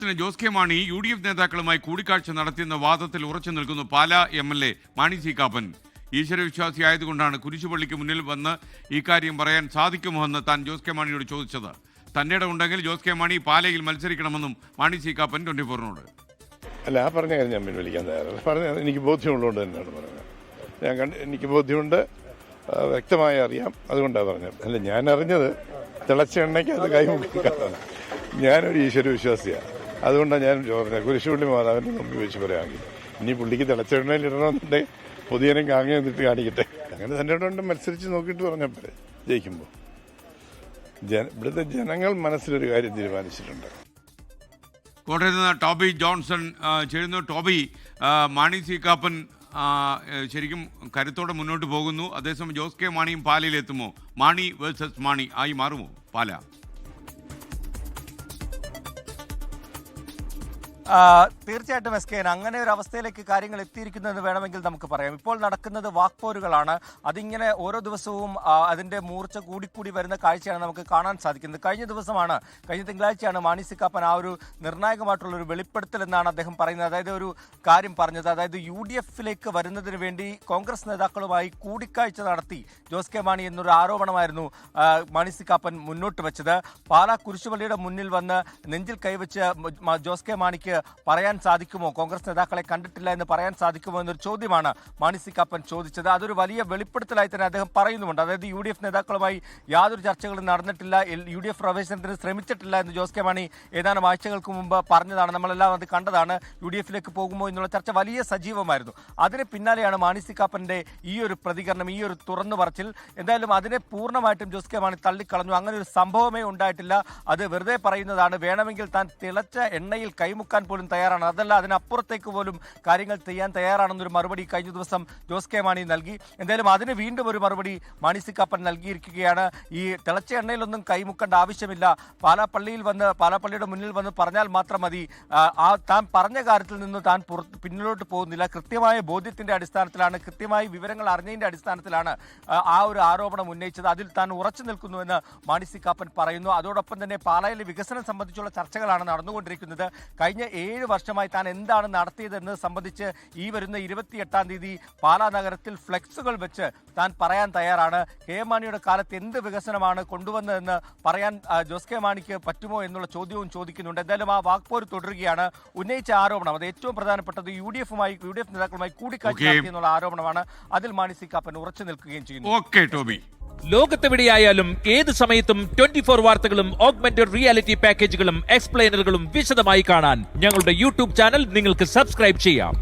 Jose K Mani UDF നേതാക്കളുമായി കൂടിക്കാഴ്ച നടത്തിയെന്ന വാദത്തിൽ ഉറച്ചു നിൽക്കുന്നു പാലാ MLA മാണി സി കാപ്പൻ. ഈശ്വരവിശ്വാസിയായതുകൊണ്ടാണ് കുരിശുപള്ളിക്ക് മുന്നിൽ വന്ന് ഇക്കാര്യം പറയാൻ സാധിക്കുമോ എന്ന് താൻ ജോസ് കെ മാണിയോട് ചോദിച്ചത്. തന്റെ ഉണ്ടെങ്കിൽ ജോസ് കെ മാണി പാലയിൽ മത്സരിക്കണമെന്നും മാണി സി കാപ്പൻ 24-നോട്. അല്ല, ആ പറഞ്ഞ കാര്യം ഞാൻ പിൻവലിക്കാൻ തയ്യാറല്ല. പറഞ്ഞത് എനിക്ക് ബോധ്യമുള്ളതുകൊണ്ട് തന്നെയാണ് പറഞ്ഞത്. എനിക്ക് ബോധ്യമുണ്ട്, വ്യക്തമായി അറിയാം, അതുകൊണ്ടാണ് പറഞ്ഞത്. അല്ല, ഞാൻ അറിഞ്ഞത് തിളച്ച എണ്ണയ്ക്ക് അത് കൈമുക്കാണ്. ഞാനൊരു ഈശ്വര വിശ്വാസിയാണ്, അതുകൊണ്ടാണ് ഞാൻ പറഞ്ഞത് കുരിശുപള്ളി മാതാവിൻ്റെ മുമ്പിൽ വെച്ച് പറയാമെങ്കിൽ ഇനി പുള്ളിക്ക് തിളച്ച എണ്ണയിൽ ഇടണമെന്നുണ്ടെങ്കിൽ പുതിയനും കാങ്ങ എന്നിട്ട് കാണിക്കട്ടെ. അങ്ങനെ തന്നെ കൊണ്ട് മത്സരിച്ച് നോക്കിയിട്ട് പറഞ്ഞാൽ പോരെ. ജയിക്കുമ്പോൾ ഇവിടുത്തെ ജനങ്ങൾ മനസ്സിലൊരു കാര്യം തീരുമാനിച്ചിട്ടുണ്ട്. കോട്ടയത്ത് നിന്ന് ടോബി ജോൺസൺ ചേരുന്നു. ടോബി, മാണി സി കാപ്പൻ ശരിക്കും കരുത്തോടെ മുന്നോട്ട് പോകുന്നു. അതേസമയം ജോസ് കെ മാണിയും പാലയിലെത്തുമോ? മാണി വേഴ്സസ് മാണി ആയി മാറുമോ പാല? തീർച്ചയായിട്ടും SK, അങ്ങനെ ഒരു അവസ്ഥയിലേക്ക് കാര്യങ്ങൾ എത്തിയിരിക്കുന്നതെന്ന് വേണമെങ്കിൽ നമുക്ക് പറയാം. ഇപ്പോൾ നടക്കുന്നത് വാക്പോരുകളാണ്. അതിങ്ങനെ ഓരോ ദിവസവും അതിന്റെ മൂർച്ച കൂടിക്കൂടി വരുന്ന കാഴ്ചയാണ് നമുക്ക് കാണാൻ സാധിക്കുന്നത്. കഴിഞ്ഞ തിങ്കളാഴ്ചയാണ് മാണി സി കാപ്പൻ ആ ഒരു നിർണായകമായിട്ടുള്ള ഒരു വെളിപ്പെടുത്തൽ എന്നാണ് അദ്ദേഹം പറയുന്നത്. അതായത് ഒരു കാര്യം പറഞ്ഞത്, അതായത് UDF-ലേക്ക് വരുന്നതിന് വേണ്ടി കോൺഗ്രസ് നേതാക്കളുമായി കൂടിക്കാഴ്ച നടത്തി ജോസ് കെ മാണി എന്നൊരു ആരോപണമായിരുന്നു മാണി സി കാപ്പൻ മുന്നോട്ട് വെച്ചത്. പാലാ കുരിശുപള്ളിയുടെ മുന്നിൽ വന്ന് നെഞ്ചിൽ കൈവച്ച് ജോസ് കെ മാണിക്ക് പറയാൻ സാധിക്കുമോ, കോൺഗ്രസ് നേതാക്കളെ കണ്ടിട്ടില്ല എന്ന് പറയാൻ സാധിക്കുമോ എന്നൊരു ചോദ്യമാണ് മാണി സി കാപ്പൻ ചോദിച്ചത്. അതൊരു വലിയ വെളിപ്പെടുത്തലായി തന്നെ അദ്ദേഹം പറയുന്നുമുണ്ട്. അതായത് UDF നേതാക്കളുമായി യാതൊരു ചർച്ചകളും നടന്നിട്ടില്ല, UDF പ്രവേശനത്തിന് ശ്രമിച്ചിട്ടില്ല എന്ന് ജോസ് കെ മാണി ഏതാനും ആഴ്ചകൾക്ക് മുമ്പ് പറഞ്ഞതാണ്. നമ്മളെല്ലാം അത് കണ്ടതാണ്. UDF-ലേക്ക് പോകുമോ എന്നുള്ള ചർച്ച വലിയ സജീവമായിരുന്നു. അതിന് പിന്നാലെയാണ് മാണി സി കാപ്പന്റെ ഈ ഒരു പ്രതികരണം, ഈ ഒരു തുറന്നു പറച്ചിൽ. എന്തായാലും അതിനെ പൂർണ്ണമായിട്ടും ജോസ് കെ മാണി തള്ളിക്കളഞ്ഞു. അങ്ങനെ ഒരു സംഭവമേ ഉണ്ടായിട്ടില്ല, അത് വെറുതെ പറയുന്നതാണ്. വേണമെങ്കിൽ താൻ തിളച്ച എണ്ണയിൽ കൈമുക്കാൻ പോലും തയ്യാറാണ്, അതല്ല അതിനപ്പുറത്തേക്ക് പോലും കാര്യങ്ങൾ ചെയ്യാൻ തയ്യാറാണെന്നൊരു മറുപടി കഴിഞ്ഞ ദിവസം ജോസ് കെ മാണി നൽകി. എന്തായാലും അതിന് വീണ്ടും ഒരു മറുപടി മാണി സി കാപ്പൻ നൽകിയിരിക്കുകയാണ്. ഈ തിളച്ച എണ്ണയിലൊന്നും കൈമുക്കേണ്ട ആവശ്യമില്ല, പാലാപ്പള്ളിയുടെ മുന്നിൽ വന്ന് പറഞ്ഞാൽ മാത്രം മതി. താൻ പറഞ്ഞ കാര്യത്തിൽ നിന്ന് താൻ പിന്നിലോട്ട് പോകുന്നില്ല. കൃത്യമായ ബോധ്യത്തിന്റെ അടിസ്ഥാനത്തിലാണ്, കൃത്യമായി വിവരങ്ങൾ അറിഞ്ഞതിന്റെ അടിസ്ഥാനത്തിലാണ് ആ ഒരു ആരോപണം ഉന്നയിച്ചത്. അതിൽ താൻ ഉറച്ചു നിൽക്കുന്നുവെന്ന് മാണി സി കാപ്പൻ പറയുന്നു. അതോടൊപ്പം തന്നെ പാലായിലെ വികസനം സംബന്ധിച്ചുള്ള ചർച്ചകളാണ് നടന്നുകൊണ്ടിരിക്കുന്നത്. കഴിഞ്ഞ 7 വർഷമായി താൻ എന്താണ് നടത്തിയതെന്ന് സംബന്ധിച്ച് ഈ വരുന്ന 28-ാം തീയതി പാലാ നഗരത്തിൽ ഫ്ലെക്സുകൾ വെച്ച് താൻ പറയാൻ തയ്യാറാണ്. കെ മാണിയുടെ കാലത്ത് എന്ത് വികസനമാണ് കൊണ്ടുവന്നതെന്ന് പറയാൻ ജോസ് കെ മാണിക്ക് പറ്റുമോ എന്നുള്ള ചോദ്യവും ചോദിക്കുന്നുണ്ട്. എന്തായാലും ആ വാക്പോര് തുടരുകയാണ്. ഉന്നയിച്ച ആരോപണം, അത് ഏറ്റവും പ്രധാനപ്പെട്ടത് UDF നേതാക്കളുമായി കൂടിക്കാഴ്ച നടത്തിയെന്നുള്ള ആരോപണമാണ്. അതിൽ മാണി സി കാപ്പൻ ഉറച്ചു നിൽക്കുകയും ചെയ്യുന്നു. ലോകത്തെവിടെയായാലും ഏത് സമയത്തും 24 വാർത്തകളും ഓഗ്മെന്റഡ് റിയാലിറ്റി പാക്കേജുകളും എക്സ്പ്ലെയിനറുകളും വിശദമായി കാണാൻ ഞങ്ങളുടെ YouTube ചാനൽ നിങ്ങൾക്ക് സബ്സ്ക്രൈബ് ചെയ്യാം.